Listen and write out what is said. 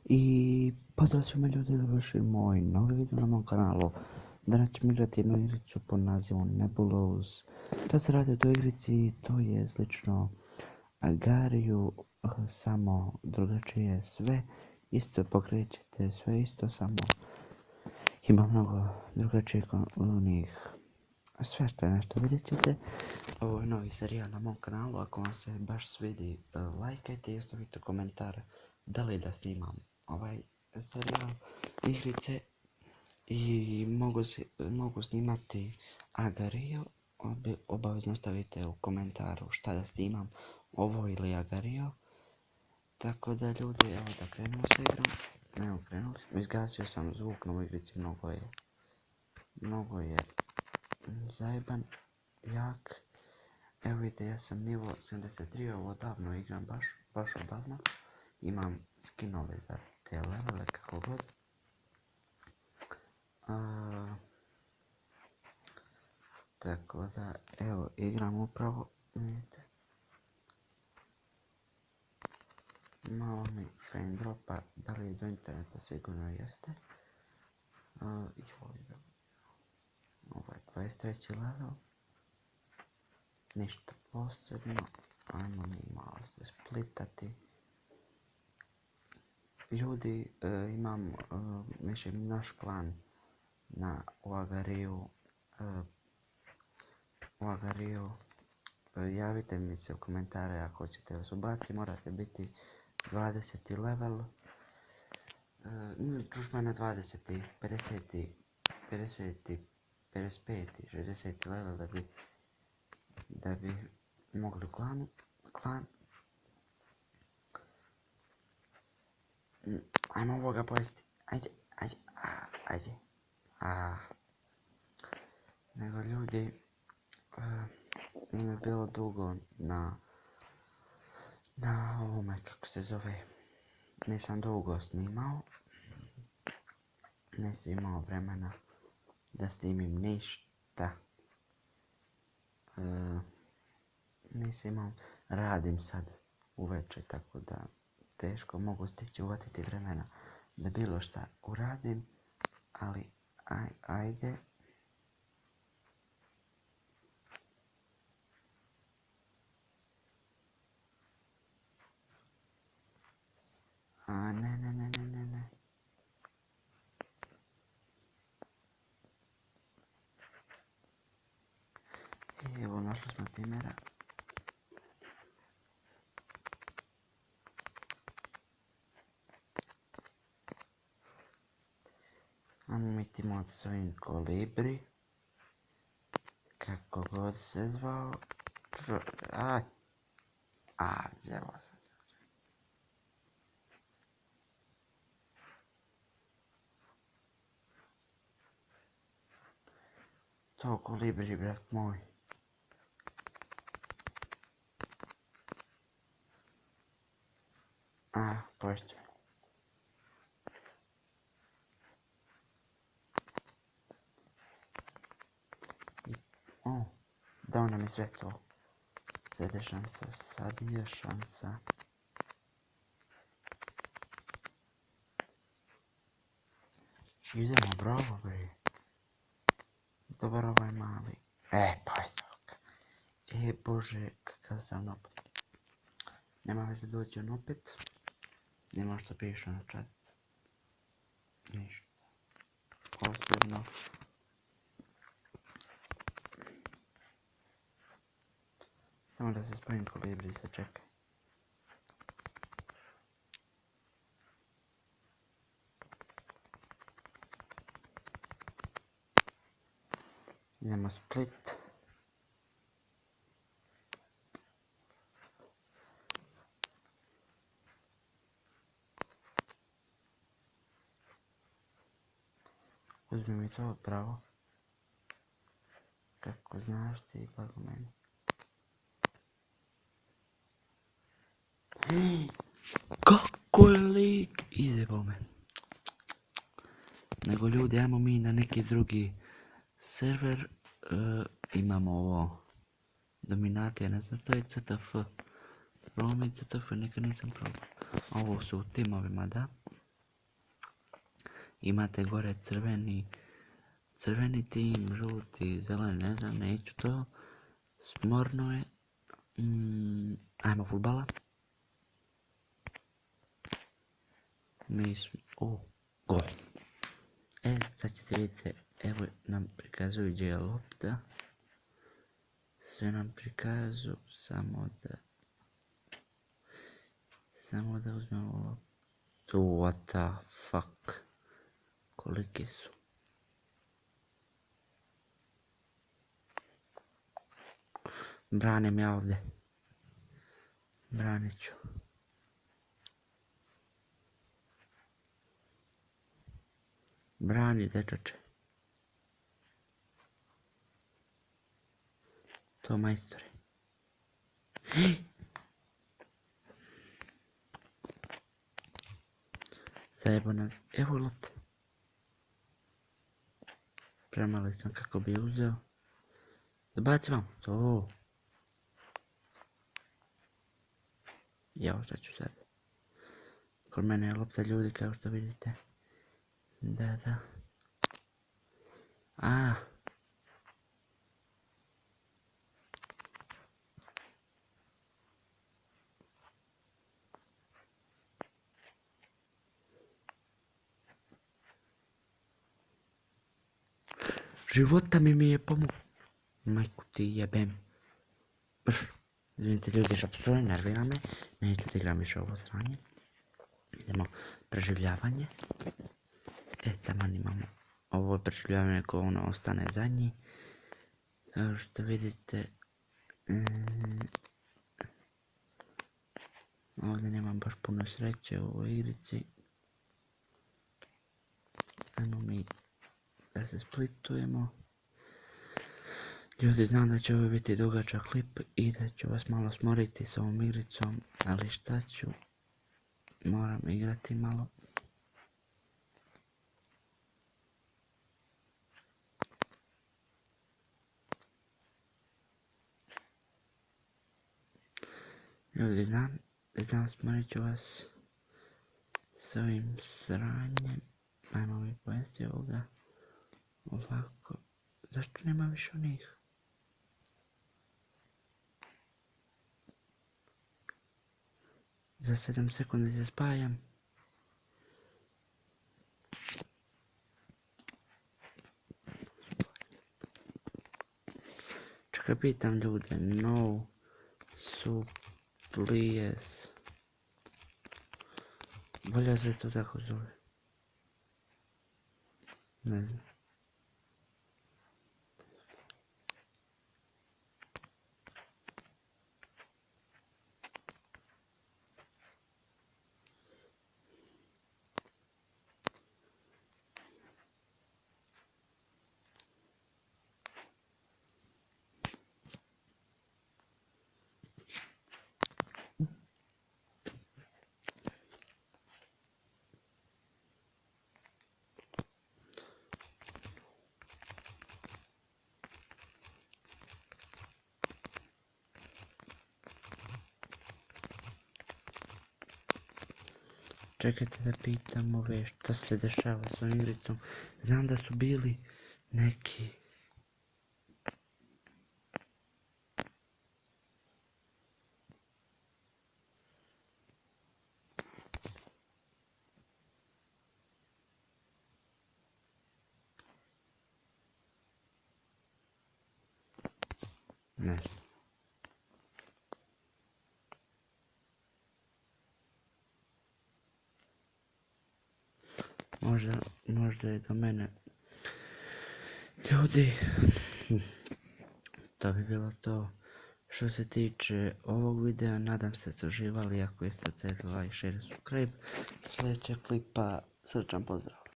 I pozdrav svima ljudi, dobrodošli moj novi video na mom kanalu. Danas ćemo igrati jednu igricu pod nazivom Nebolous. To se radi o toj igrici, to je slično Agariju, samo drugačije sve. Isto pokrećete, sve isto, samo ima mnogo drugačijih onih. Sve što je nešto vidjet ćete. Ovo je novi serijal na mom kanalu, ako vam se baš svidi, lajkajte i ostavite komentar da li da snimam ovaj serijal igrice i mogu snimati Agariju. Obavezno stavite u komentaru šta da snimam, ovo ili Agariju. Tako da ljudi, evo da krenemo s igrom. Evo krenuli smo, izgasio sam zvuk na ovoj igrici, mnogo je zajeban, jak. Evo vidite, ja sam nivo 73, ovo odavno igram, baš odavno. Imam skinove za te levele, kako god. Tako da, evo, igram upravo, vidite. Malo mi frame dropa, da li je do interneta, sigurno jeste. Ovo je 23. level. Ništa posebno, ajmo mi malo se splitati. Ljudi, imam naš klan u Agariju. Javite mi se u komentare ako hoćete vas ubaciti, morate biti 20. level. Družba na 20. 50. 55. 60. level da bi mogli u klan. Ajmo ovoga pojesti. Ajde. Nego ljudi, nije mi bilo dugo na ovome, kako se zove, nisam dugo snimao. Nisam imao vremena da snimim ništa. Nisam imao, radim sad uveče, tako da teško mogu stići uvatiti vremena da bilo šta uradim, ali ajde. Ne. Evo, našli smo timera. Ajmo mi timo s ovim kolibri. Kako god se zvao. Zjelo sam se. To kolibri, brat moj. Pošto. Dao nam je sve to. Sad je šansa. Idemo, bravo bre. Dobar ovaj mali. Pa je toga. Bože, kakav sam opet. Nema veze doći on opet. Nema što piše na chat. Ništa posebno. Samo da se spojim kolibri, sad čekaj. Idemo split. Uzmi mi to, bravo. Kako znaš ti, blago meni. Kako je lik? Izjebao me. Nego ljudi, ajmo mi na neki drugi server. Imamo ovo dominacije, ne znam, to je CTF. Probam i CTF, nikad nisam probao. Ovo su u timovima, da. imate gore crveni tim, žuti, zeleni, ne znam, neću to. Smorno je. Ajmo fudbala. Gol. Sad ćete vidjeti, evo nam prikazuju gdje je lopta. Sve nam prikazuju, samo da uzmemo loptu. What the fuck? Koliki su? Branim ja ovdje. Branit ću. Brani, dečače. To majstore. Zajebo nas. Evo lopte. Premali sam kako bi uzeo. Dobaci vam. To. Jao, šta ću sad? Kod mene je lopta ljudi kao što vidite. Da. Života mi je pomogao. Majku ti jebem. Izvinite ljudi što psuje, nervira me. Neću da igram više ovo sranje. Idemo preživljavanje. Taman imamo ovo preživljavanje ko ono ostane zadnji. Kao što vidite. Ovdje nemam baš puno sreće u ovoj igrici. Ajmo mi da se splitujemo. Ljudi, znam da će ovo biti dugačak klip i da ću vas malo smoriti s ovom igricom, ali šta ću? Moram igrati malo. Ljudi, znam, smorit ću vas s ovim sranjem. Ajmo mi pojesti ovoga. Ovako. Zašto nema više onih? Za 7 sekundi se spajam. Čekaj, pitam ljude. No soup, please. Bolje se to tako zove. Ne znam. Čekajte da pitam ove šta se dešava s ovom igricom. Znam da su bili neki... Ne znam. Možda je do mene. Ljudi, to bi bilo to što se tiče ovog videa. Nadam se da ste uživali. Ako jeste, like, share, subscribe. Sljedećeg klipa, srčan pozdrav.